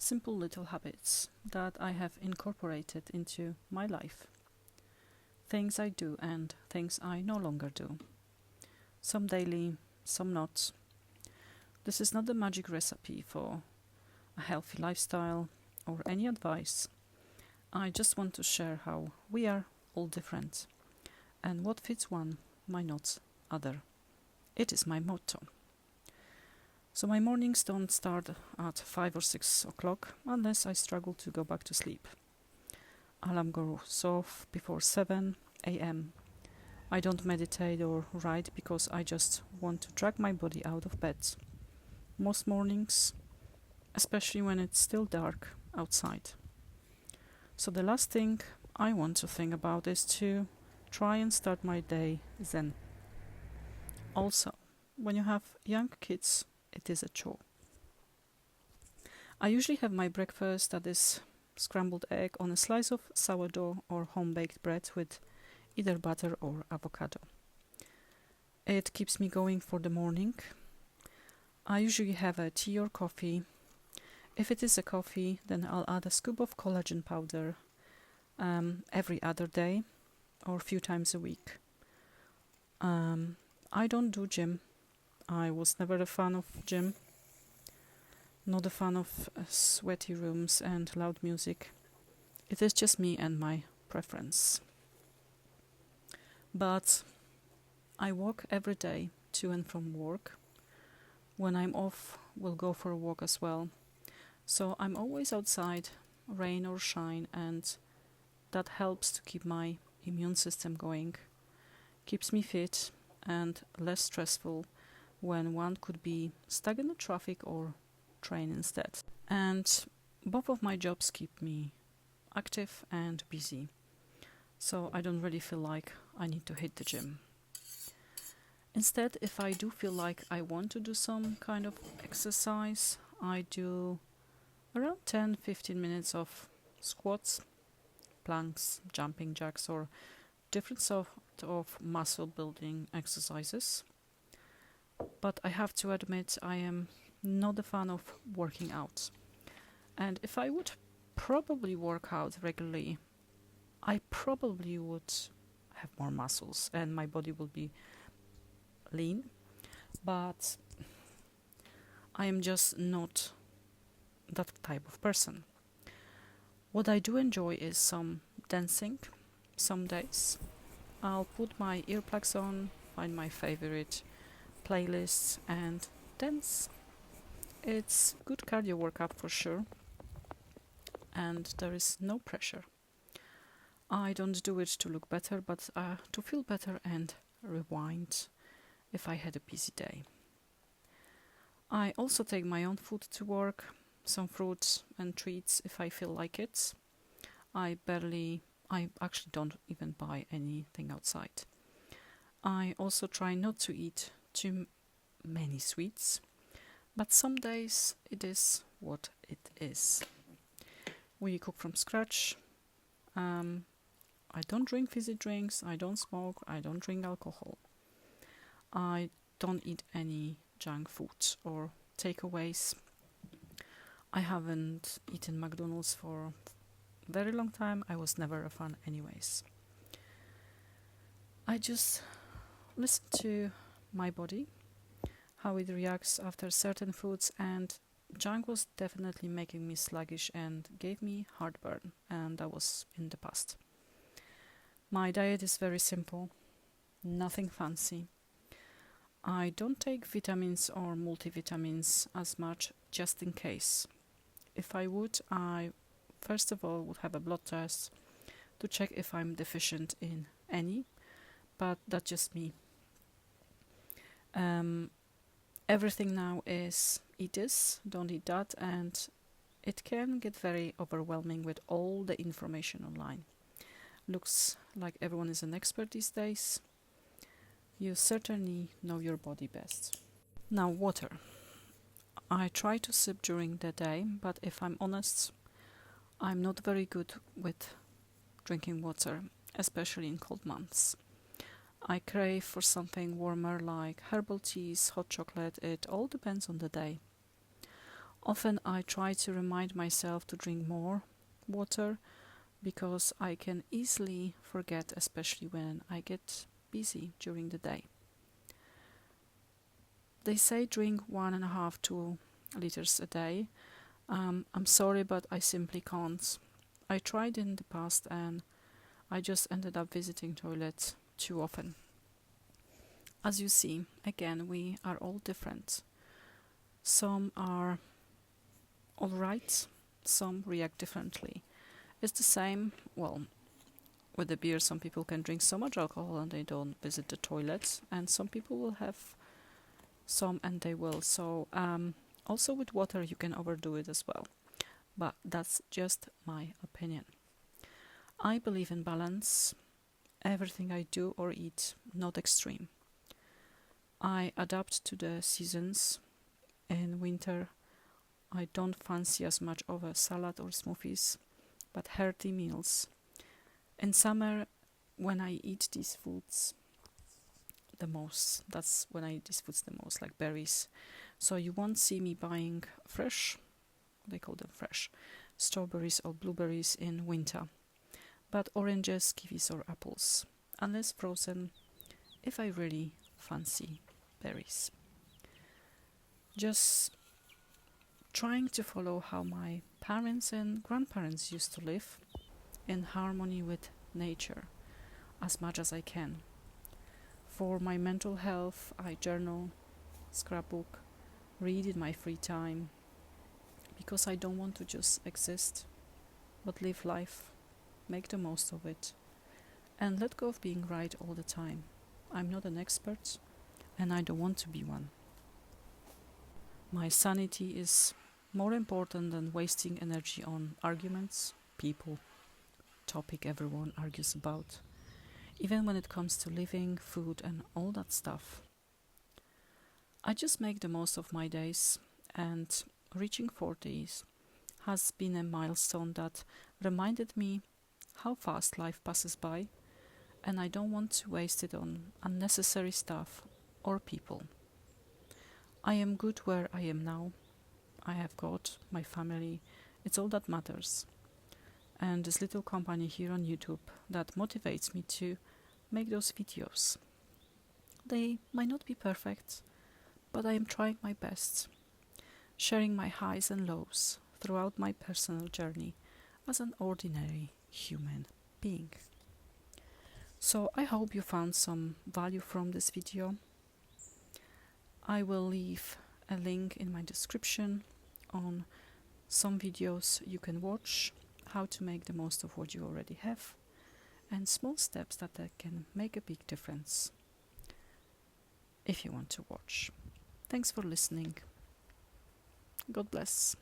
simple little habits that I have incorporated into my life. Things I do and things I no longer do. Some daily, some not. This is not the magic recipe for a healthy lifestyle or any advice. I just want to share how we are all different and what fits one might not other. It is my motto. So my mornings don't start at 5 or 6 o'clock unless I struggle to go back to sleep. Alarm goes off before 7 a.m. I don't meditate or write because I just want to drag my body out of bed. Most mornings, especially when it's still dark outside. So the last thing I want to think about is to try and start my day zen. Also, when you have young kids, it is a chore. I usually have my breakfast, that is scrambled egg on a slice of sourdough or home-baked bread with either butter or avocado. It keeps me going for the morning. I usually have a tea or coffee. If it is a coffee, then I'll add a scoop of collagen powder every other day or a few times a week. I don't do gym. I was never a fan of gym. Not a fan of sweaty rooms and loud music. It is just me and my preference. But I walk every day to and from work. When I'm off, we'll go for a walk as well. So I'm always outside, rain or shine, and that helps to keep my immune system going, keeps me fit and less stressful when one could be stuck in the traffic or train instead. And both of my jobs keep me active and busy, so I don't really feel like I need to hit the gym. Instead, if I do feel like I want to do some kind of exercise, I do around 10-15 minutes of squats, planks, jumping jacks, or different sort of muscle building exercises. But I have to admit I am not a fan of working out. And if I would probably work out regularly, I probably would have more muscles and my body will be lean. But I am just not that type of person. What I do enjoy is some dancing. Some days I'll put my earplugs on, find my favorite playlists and dance. It's good cardio workout for sure, and there is no pressure. I don't do it to look better, but to feel better and rewind if I had a busy day. I also take my own food to work, some fruits and treats if I feel like it. I actually don't even buy anything outside. I also try not to eat too many sweets, but some days it is what it is. We cook from scratch. I don't drink fizzy drinks, I don't smoke, I don't drink alcohol. I don't eat any junk food or takeaways. I haven't eaten McDonald's for a very long time. I was never a fan anyways. I just listen to my body, how it reacts after certain foods, and junk was definitely making me sluggish and gave me heartburn, and that was in the past. My diet is very simple, nothing fancy. I don't take vitamins or multivitamins as much, just in case. If I would, I first of all would have a blood test to check if I'm deficient in any, but that's just me. Everything now is eat this, don't eat that, and it can get very overwhelming with all the information online. Looks like everyone is an expert these days. You certainly know your body best. Now, water. I try to sip during the day, but if I'm honest, I'm not very good with drinking water, especially in cold months. I crave for something warmer like herbal teas, hot chocolate. It all depends on the day. Often I try to remind myself to drink more water because I can easily forget, especially when I get busy during the day. They say drink 1.5 to 2 liters a day. I'm sorry, but I simply can't. I tried in the past and I just ended up visiting toilets too often. As you see, again, we are all different. Some are alright, some react differently. It's the same, well, with the beer, some people can drink so much alcohol and they don't visit the toilets, and some people will have some and they will. So, also with water, you can overdo it as well. But that's just my opinion. I believe in balance. Everything I do or eat, not extreme. I adapt to the seasons. In winter, I don't fancy as much of a salad or smoothies, but hearty meals. In summer, when I eat these foods the most, that's when I eat these foods the most, like berries. So you won't see me buying fresh, they call them fresh, strawberries or blueberries in winter, but oranges, kiwis or apples, unless frozen, if I really fancy berries. Just trying to follow how my parents and grandparents used to live, in harmony with nature as much as I can. For my mental health, I journal, scrapbook, read in my free time, because I don't want to just exist, but live life, make the most of it, and let go of being right all the time. I'm not an expert, and I don't want to be one. My sanity is more important than wasting energy on arguments, people, topic everyone argues about, even when it comes to living, food and all that stuff. I just make the most of my days, and reaching 40s has been a milestone that reminded me how fast life passes by, and I don't want to waste it on unnecessary stuff or people. I am good where I am now. I have God, my family, it's all that matters. And this little company here on YouTube that motivates me to make those videos. They might not be perfect, but I am trying my best, sharing my highs and lows throughout my personal journey as an ordinary human being. So I hope you found some value from this video. I will leave a link in my description on some videos you can watch, how to make the most of what you already have, and small steps that can make a big difference if you want to watch. Thanks for listening. God bless.